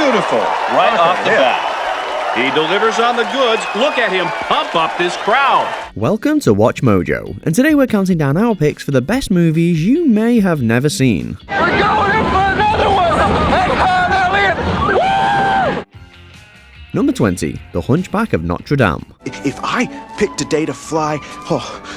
beautiful. Right off the bat. He delivers on the goods. Look at him pump up this crowd. Welcome to Watch Mojo, and today we're counting down our picks for the best movies you may have never seen. We're going in for another one! Number 20, The Hunchback of Notre Dame. If I picked a day to fly,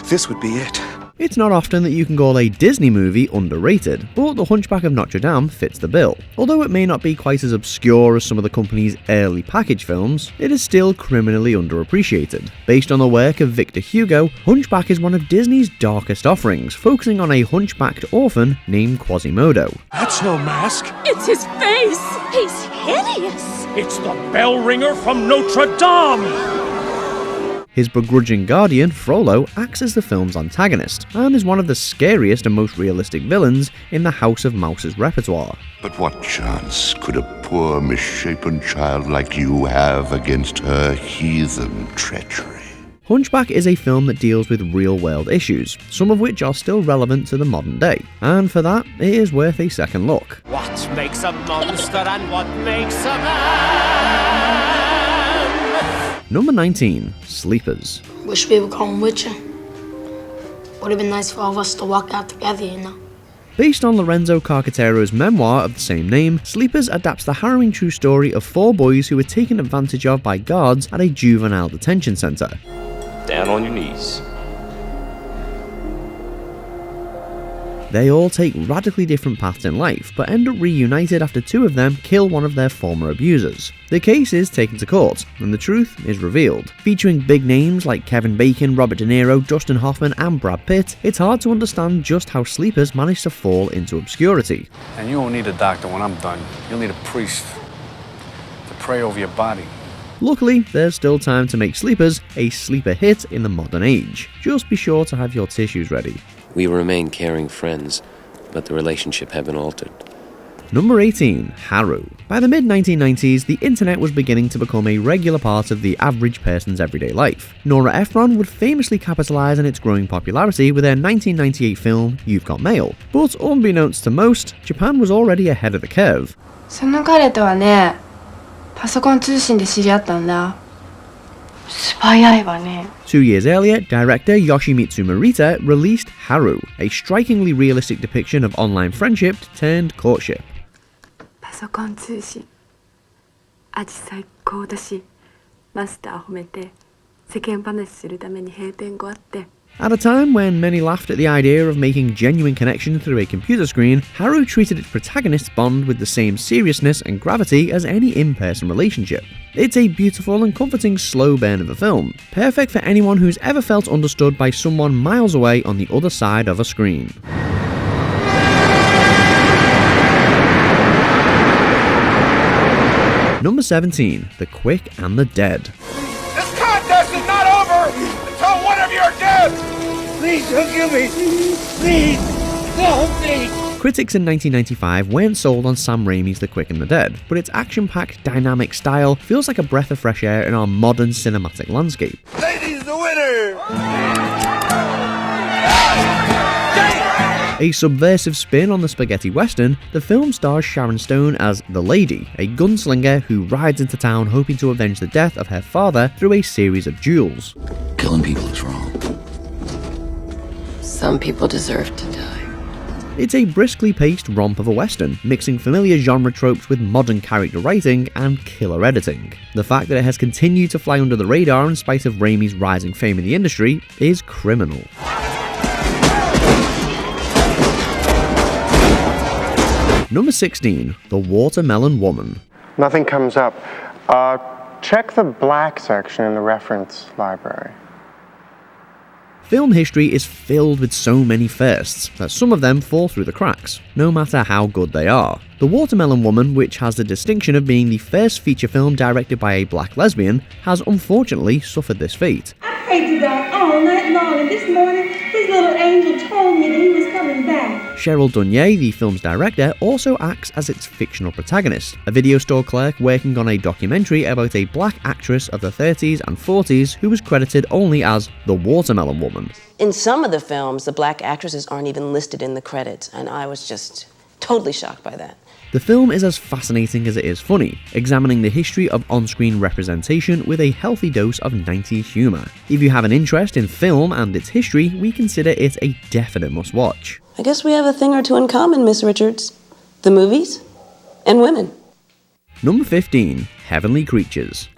this would be it. It's not often that you can call a Disney movie underrated, but The Hunchback of Notre Dame fits the bill. Although it may not be quite as obscure as some of the company's early package films, it is still criminally underappreciated. Based on the work of Victor Hugo, Hunchback is one of Disney's darkest offerings, focusing on a hunchbacked orphan named Quasimodo. That's no mask. It's his face! He's hideous! It's the bell ringer from Notre Dame. His begrudging guardian, Frollo, acts as the film's antagonist, and is one of the scariest and most realistic villains in the House of Mouse's repertoire. But what chance could a poor, misshapen child like you have against her heathen treachery? Hunchback is a film that deals with real-world issues, some of which are still relevant to the modern day, and for that, it is worth a second look. What makes a monster and what makes a man? Number 19, Sleepers. Wish we would come with you. Would have been nice for all of us to walk out together, you know. Based on Lorenzo Carcatero's memoir of the same name, Sleepers adapts the harrowing true story of 4 boys who were taken advantage of by guards at a juvenile detention center. Down on your knees. They all take radically different paths in life, but end up reunited after 2 of them kill one of their former abusers. The case is taken to court, and the truth is revealed. Featuring big names like Kevin Bacon, Robert De Niro, Dustin Hoffman, and Brad Pitt, it's hard to understand just how Sleepers managed to fall into obscurity. And you won't need a doctor when I'm done. You'll need a priest to pray over your body. Luckily, there's still time to make Sleepers a sleeper hit in the modern age. Just be sure to have your tissues ready. We remain caring friends, but the relationship had been altered. Number 18, Haru. By the mid-1990s, the internet was beginning to become a regular part of the average person's everyday life. Nora Ephron would famously capitalise on its growing popularity with her 1998 film, You've Got Mail. But unbeknownst to most, Japan was already ahead of the curve. その彼とはね、パソコン通信で知り合ったんだ。 2 years earlier, director Yoshimitsu Morita released Haru, a strikingly realistic depiction of online friendship turned courtship. パソコン通信、味最高だし、マスター褒めて世間話するために閉店後あって。 At a time when many laughed at the idea of making genuine connection through a computer screen, Haru treated its protagonist's bond with the same seriousness and gravity as any in-person relationship. It's a beautiful and comforting slow burn of a film, perfect for anyone who's ever felt understood by someone miles away on the other side of a screen. Number 17, The Quick and the Dead. This contest is not over until one of you are dead! Please don't kill me! Please! Don't, please! Critics in 1995 weren't sold on Sam Raimi's The Quick and the Dead, but its action-packed, dynamic style feels like a breath of fresh air in our modern cinematic landscape. Ladies, the winner! A subversive spin on the spaghetti western, the film stars Sharon Stone as the Lady, a gunslinger who rides into town hoping to avenge the death of her father through a series of duels. Killing people is wrong. Some people deserve to die. It's a briskly paced romp of a western, mixing familiar genre tropes with modern character writing and killer editing. The fact that it has continued to fly under the radar in spite of Raimi's rising fame in the industry is criminal. Number 16, The Watermelon Woman. Nothing comes up. Check the black section in the reference library. Film history is filled with so many firsts that some of them fall through the cracks, no matter how good they are. The Watermelon Woman, which has the distinction of being the first feature film directed by a black lesbian, has unfortunately suffered this fate. I prayed to God all night long, and this morning his little angel told me that he was coming back. Cheryl Dunye, the film's director, also acts as its fictional protagonist, a video store clerk working on a documentary about a black actress of the 30s and 40s who was credited only as the Watermelon Woman. In some of the films, the black actresses aren't even listed in the credits, and I was just totally shocked by that. The film is as fascinating as it is funny, examining the history of on-screen representation with a healthy dose of 90s humour. If you have an interest in film and its history, we consider it a definite must-watch. I guess we have a thing or two in common, Miss Richards. The movies and women. Number 15. Heavenly Creatures.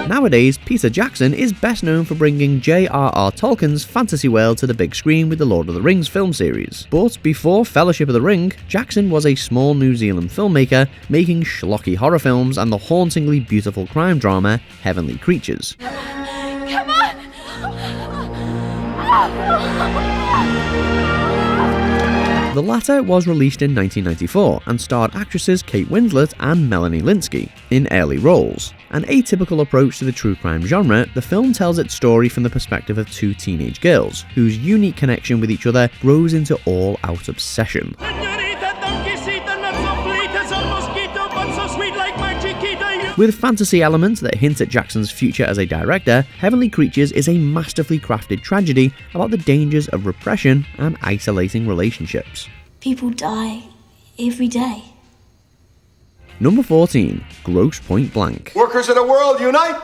Nowadays, Peter Jackson is best known for bringing J.R.R. Tolkien's fantasy world to the big screen with the Lord of the Rings film series. But before Fellowship of the Ring, Jackson was a small New Zealand filmmaker making schlocky horror films and the hauntingly beautiful crime drama Heavenly Creatures. Come on! The latter was released in 1994 and starred actresses Kate Winslet and Melanie Lynskey in early roles. An atypical approach to the true crime genre, the film tells its story from the perspective of two teenage girls, whose unique connection with each other grows into all-out obsession. With fantasy elements that hint at Jackson's future as a director, Heavenly Creatures is a masterfully crafted tragedy about the dangers of repression and isolating relationships. People die every day. Number 14. Grosse Point Blank. Workers of the world, unite!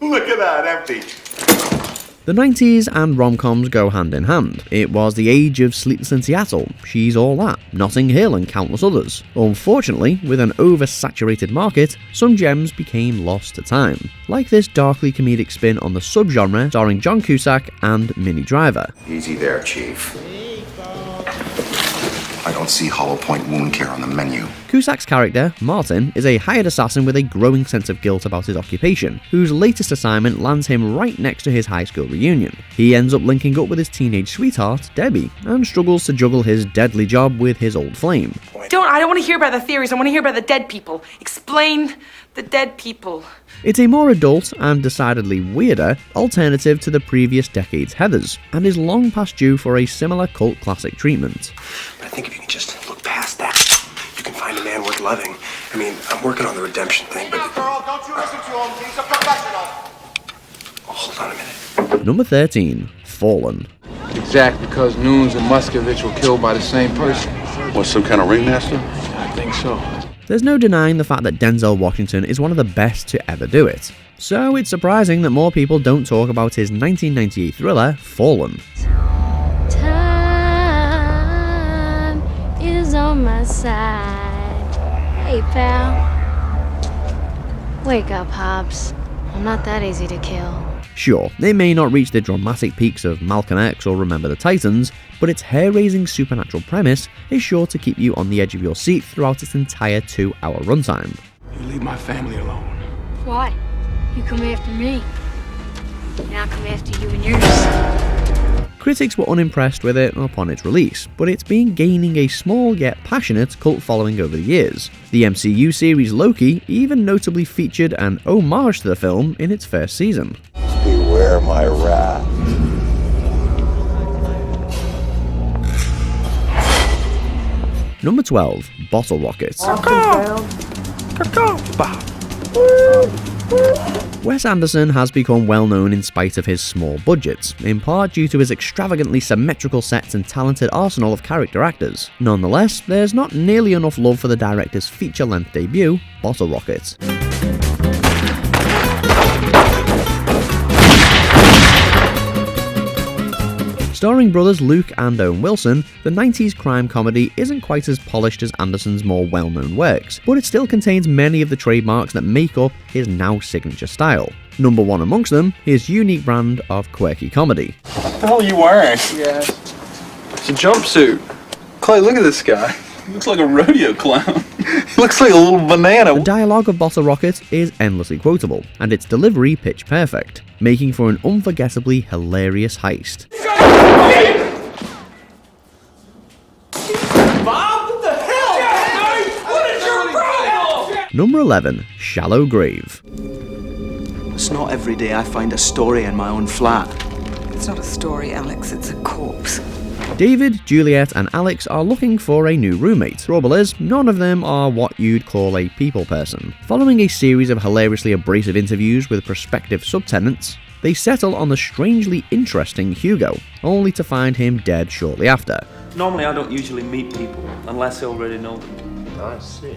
Look at that, empty. The 90s and rom-coms go hand in hand. It was the age of Sleepless in Seattle, She's All That, Notting Hill and countless others. Unfortunately, with an oversaturated market, some gems became lost to time, like this darkly comedic spin on the subgenre starring John Cusack and Minnie Driver. Easy there, Chief. I don't see hollow point wound care on the menu. Cusack's character, Martin, is a hired assassin with a growing sense of guilt about his occupation, whose latest assignment lands him right next to his high school reunion. He ends up linking up with his teenage sweetheart, Debbie, and struggles to juggle his deadly job with his old flame. I don't want to hear about the theories, I want to hear about the dead people. Explain the dead people. It's a more adult and decidedly weirder alternative to the previous decade's Heathers, and is long past due for a similar cult classic treatment. But I think if you can just look past that, you can find a man worth loving. I mean, I'm working on the redemption thing, but... Girl, don't you listen to him. He's a professional. Oh, hold on a minute. Number 13. Fallen. Exactly, because Nunes and Muscovich were killed by the same person. What, some kind of ringmaster? I think so. There's no denying the fact that Denzel Washington is one of the best to ever do it. So it's surprising that more people don't talk about his 1998 thriller, Fallen. Time is on my side. Hey, pal. Wake up, Hobbs. I'm not that easy to kill. Sure, it may not reach the dramatic peaks of Malcolm X or Remember the Titans, but its hair-raising supernatural premise is sure to keep you on the edge of your seat throughout its entire 2-hour runtime. You leave my family alone. Why? You come after me. And I'll come after you and yours. Critics were unimpressed with it upon its release, but it's been gaining a small yet passionate cult following over the years. The MCU series Loki even notably featured an homage to the film in its first season. Beware my wrath. Number 12. Bottle Rocket. Wes Anderson has become well known in spite of his small budgets, in part due to his extravagantly symmetrical sets and talented arsenal of character actors. Nonetheless, there's not nearly enough love for the director's feature-length debut, Bottle Rocket. Starring brothers Luke and Owen Wilson, the 90s crime comedy isn't quite as polished as Anderson's more well-known works, but it still contains many of the trademarks that make up his now signature style. Number one amongst them, his unique brand of quirky comedy. What the hell are you wearing? Yeah. It's a jumpsuit. Clay, look at this guy. He looks like a rodeo clown. He looks like a little banana. The dialogue of Bottle Rocket is endlessly quotable, and its delivery pitch perfect, making for an unforgettably hilarious heist. Bob, what the hell? What is your problem? Number 11. Shallow Grave. It's not every day I find a story in my own flat. It's not a story, Alex, it's a corpse. David, Juliet, and Alex are looking for a new roommate. Trouble is, none of them are what you'd call a people person. Following a series of hilariously abrasive interviews with prospective subtenants, They settle on the strangely interesting Hugo, only to find him dead shortly after. Normally I don't usually meet people unless I already know them. I see.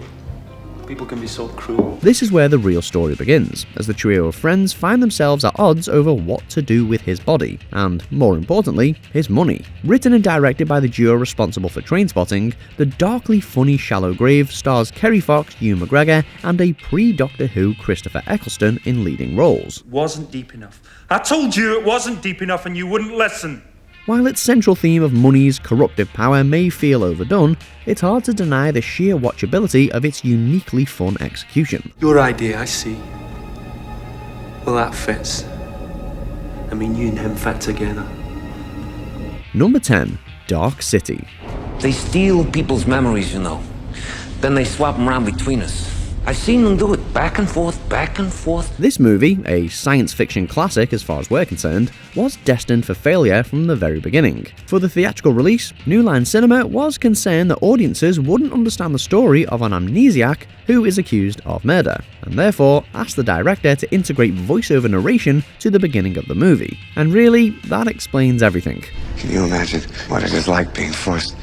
People can be so cruel. This is where the real story begins, as the trio of friends find themselves at odds over what to do with his body, and, more importantly, his money. Written and directed by the duo responsible for Trainspotting, the darkly funny Shallow Grave stars Kerry Fox, Ewan McGregor, and a pre-Doctor Who Christopher Eccleston in leading roles. Wasn't deep enough. I told you it wasn't deep enough and you wouldn't listen. While its central theme of money's corruptive power may feel overdone, it's hard to deny the sheer watchability of its uniquely fun execution. Your idea, I see. Well, that fits. I mean, you and him fit together. Number 10. Dark City. They steal people's memories, you know. Then they swap them around between us. I've seen them do it back and forth, back and forth. This movie, a science fiction classic as far as we're concerned, was destined for failure from the very beginning. For the theatrical release, New Line Cinema was concerned that audiences wouldn't understand the story of an amnesiac who is accused of murder, and therefore asked the director to integrate voiceover narration to the beginning of the movie. And really, that explains everything. Can you imagine what it is like being forced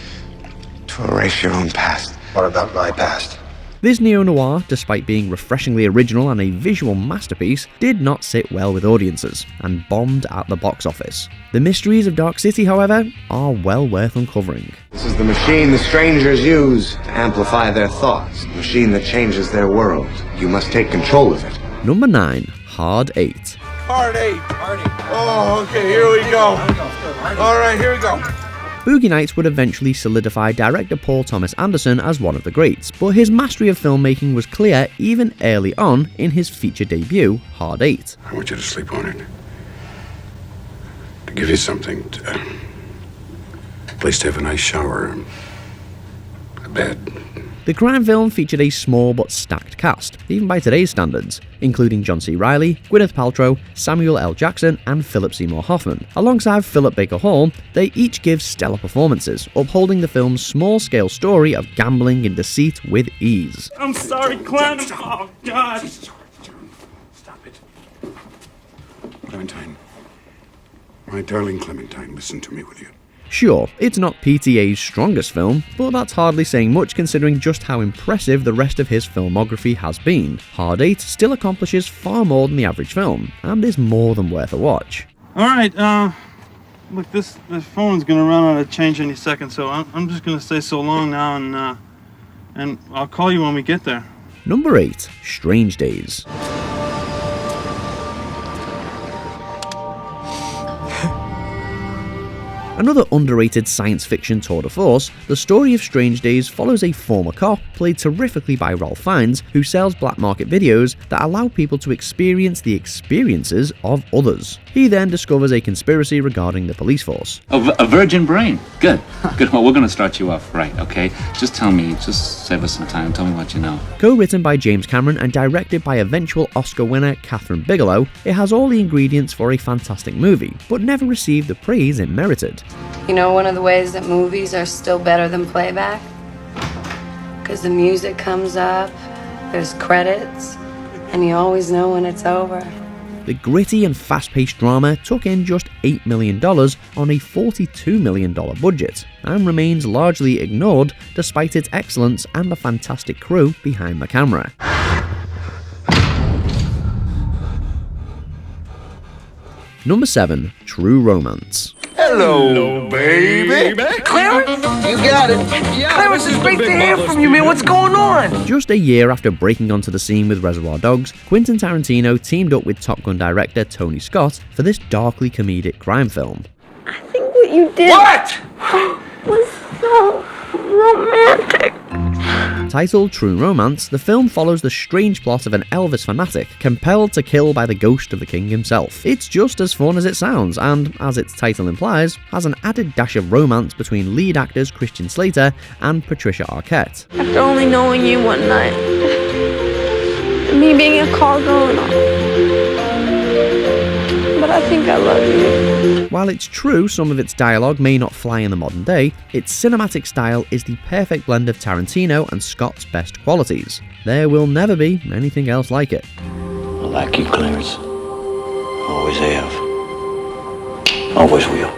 to erase your own past? What about my past? This neo-noir, despite being refreshingly original and a visual masterpiece, did not sit well with audiences, and bombed at the box office. The mysteries of Dark City, however, are well worth uncovering. This is the machine the strangers use to amplify their thoughts. The machine that changes their world. You must take control of it. Number 9. Hard 8. Hard 8. Oh, okay, here we go. All right, here we go. Boogie Nights would eventually solidify director Paul Thomas Anderson as one of the greats, but his mastery of filmmaking was clear even early on in his feature debut, Hard 8. I want you to sleep on it. To give you something, a place to have a nice shower, a bed. The crime film featured a small but stacked cast, even by today's standards, including John C. Reilly, Gwyneth Paltrow, Samuel L. Jackson, and Philip Seymour Hoffman. Alongside Philip Baker Hall, they each give stellar performances, upholding the film's small-scale story of gambling and deceit with ease. I'm sorry, Clem. Oh, God. Stop it. Clementine. My darling Clementine, listen to me, will you? Sure, it's not PTA's strongest film, but that's hardly saying much considering just how impressive the rest of his filmography has been. Hard 8 still accomplishes far more than the average film, and is more than worth a watch. Alright, look, this phone's gonna run out of change any second, so I'm just gonna say so long now, and I'll call you when we get there. Number 8. Strange Days. Another underrated science fiction tour de force, the story of Strange Days follows a former cop, played terrifically by Ralph Fiennes, who sells black market videos that allow people to experience the experiences of others. He then discovers a conspiracy regarding the police force. A virgin brain. Good. Good. Well, we're going to start you off right, okay? Just tell me, just save us some time. Tell me what you know. Co-written by James Cameron and directed by eventual Oscar winner Kathryn Bigelow, it has all the ingredients for a fantastic movie, but never received the praise it merited. You know one of the ways that movies are still better than playback? Because the music comes up, there's credits, and you always know when it's over. The gritty and fast-paced drama took in just $8 million on a $42 million budget, and remains largely ignored despite its excellence and the fantastic crew behind the camera. Number 7. True Romance. Hello, baby. Clarence, you got it. Clarence, it's great to hear from you, man. What's going on? Just a year after breaking onto the scene with Reservoir Dogs, Quentin Tarantino teamed up with Top Gun director Tony Scott for this darkly comedic crime film. I think what you did was so romantic. Titled True Romance, the film follows the strange plot of an Elvis fanatic compelled to kill by the ghost of the king himself. It's just as fun as it sounds, and, as its title implies, has an added dash of romance between lead actors Christian Slater and Patricia Arquette. After only knowing you one night, and me being a call girl and all, but I think I love you. While it's true some of its dialogue may not fly in the modern day, its cinematic style is the perfect blend of Tarantino and Scott's best qualities. There will never be anything else like it. I like you, Clarence. Always have. Always will.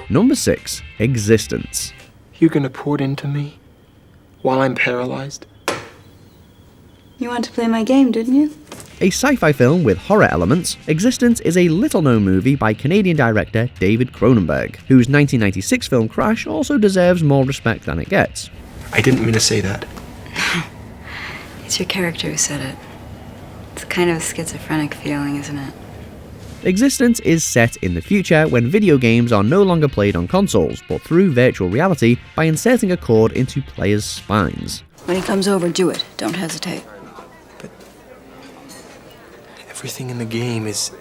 Number 6. eXistenZ. You're gonna pour it into me while I'm paralyzed? You wanted to play my game, didn't you? A sci-fi film with horror elements, eXistenZ is a little-known movie by Canadian director David Cronenberg, whose 1996 film Crash also deserves more respect than it gets. I didn't mean to say that. It's your character who said it. It's kind of a schizophrenic feeling, isn't it? eXistenZ is set in the future when video games are no longer played on consoles, but through virtual reality by inserting a cord into players' spines. When he comes over, do it. Don't hesitate. Everything in the game is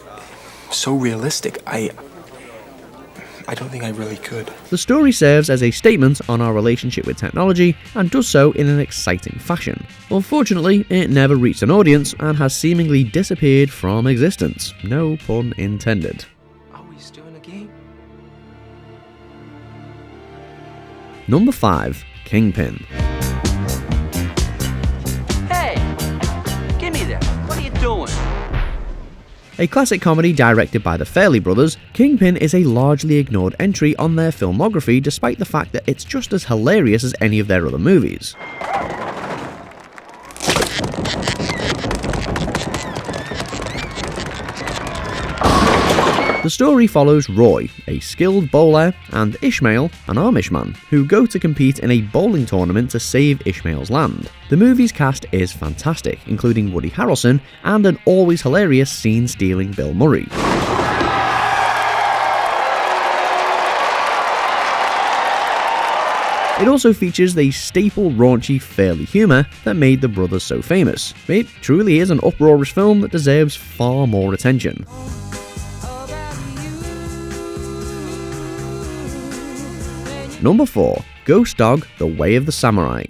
so realistic. I don't think I really could. The story serves as a statement on our relationship with technology and does so in an exciting fashion. Unfortunately, it never reached an audience and has seemingly disappeared from existence. No pun intended. Are we still in a game? Number 5. Kingpin. Hey! Give me that. What are you doing? A classic comedy directed by the Farrelly brothers, Kingpin is a largely ignored entry on their filmography despite the fact that it's just as hilarious as any of their other movies. The story follows Roy, a skilled bowler, and Ishmael, an Amish man, who go to compete in a bowling tournament to save Ishmael's land. The movie's cast is fantastic, including Woody Harrelson and an always hilarious scene-stealing Bill Murray. It also features the staple raunchy Farrelly humour that made the brothers so famous. It truly is an uproarious film that deserves far more attention. Number 4. Ghost Dog: The Way of the Samurai.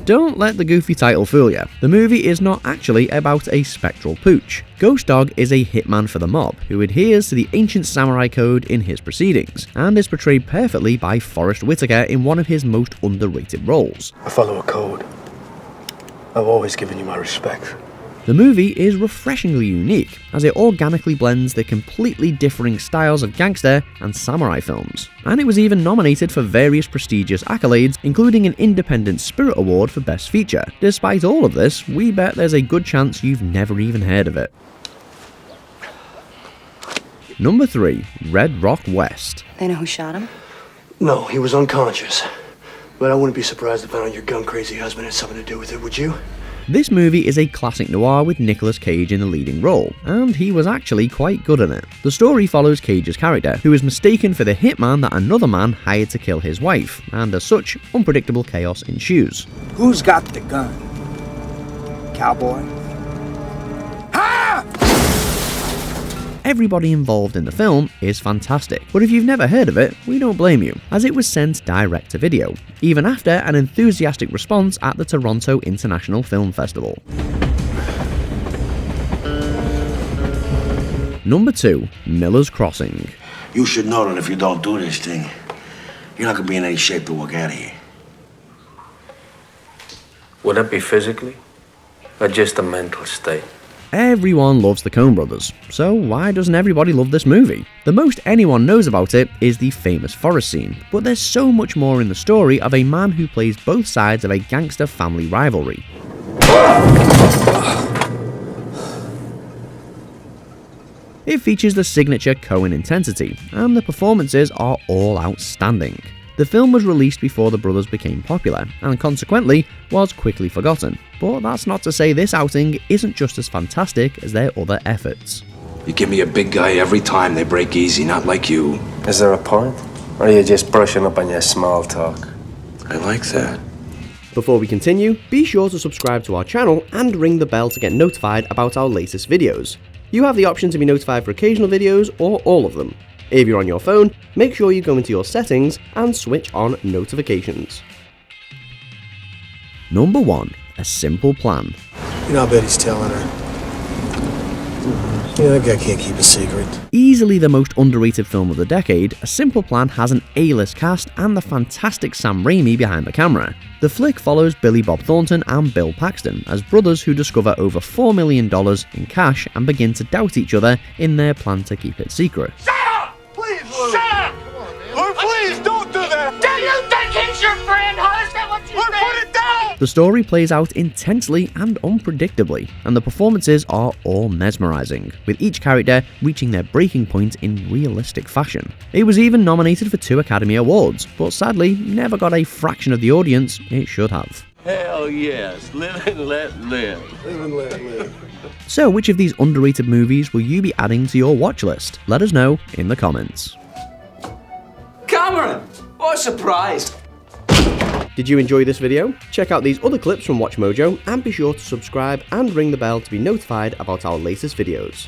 Don't let the goofy title fool you. The movie is not actually about a spectral pooch. Ghost Dog is a hitman for the mob who adheres to the ancient samurai code in his proceedings, and is portrayed perfectly by Forrest Whitaker in one of his most underrated roles. I follow a code. I've always given you my respect. The movie is refreshingly unique, as it organically blends the completely differing styles of gangster and samurai films, and it was even nominated for various prestigious accolades, including an Independent Spirit Award for Best Feature. Despite all of this, we bet there's a good chance you've never even heard of it. Number 3. Red Rock West. They know who shot him? No, he was unconscious. But I wouldn't be surprised if I found out your gun-crazy husband had something to do with it, would you? This movie is a classic noir with Nicolas Cage in the leading role, and he was actually quite good in it. The story follows Cage's character, who is mistaken for the hitman that another man hired to kill his wife, and as such, unpredictable chaos ensues. Who's got the gun? Cowboy? Everybody involved in the film is fantastic, but if you've never heard of it, we don't blame you, as it was sent direct to video, even after an enthusiastic response at the Toronto International Film Festival. Number 2. Miller's Crossing. You should know that if you don't do this thing, you're not gonna be in any shape to walk out of here. Would that be physically, or just a mental state? Everyone loves the Coen Brothers, so why doesn't everybody love this movie? The most anyone knows about it is the famous forest scene, but there's so much more in the story of a man who plays both sides of a gangster family rivalry. It features the signature Coen intensity, and the performances are all outstanding. The film was released before the brothers became popular, and consequently was quickly forgotten. But that's not to say this outing isn't just as fantastic as their other efforts. You give me a big guy every time, they break easy, not like you. Is there a point? Or are you just brushing up on your small talk? I like that. Before we continue, be sure to subscribe to our channel and ring the bell to get notified about our latest videos. You have the option to be notified for occasional videos or all of them. If you're on your phone, make sure you go into your settings and switch on notifications. Number 1. A Simple Plan. You know, I bet he's telling her. Yeah, that guy can't keep a secret. Easily the most underrated film of the decade, A Simple Plan has an A-list cast and the fantastic Sam Raimi behind the camera. The flick follows Billy Bob Thornton and Bill Paxton as brothers who discover over $4 million in cash and begin to doubt each other in their plan to keep it secret. Shut up! Please, Lou! Shut up! Lou, please, don't do that! Do you think he's your friend, huh? Is that what you think? Put it down! The story plays out intensely and unpredictably, and the performances are all mesmerizing, with each character reaching their breaking point in realistic fashion. It was even nominated for 2 Academy Awards, but sadly never got a fraction of the audience it should have. Hell yes, live and let live. Live and let live. So which of these underrated movies will you be adding to your watch list? Let us know in the comments. Cameron! What a surprise! Did you enjoy this video? Check out these other clips from WatchMojo and be sure to subscribe and ring the bell to be notified about our latest videos.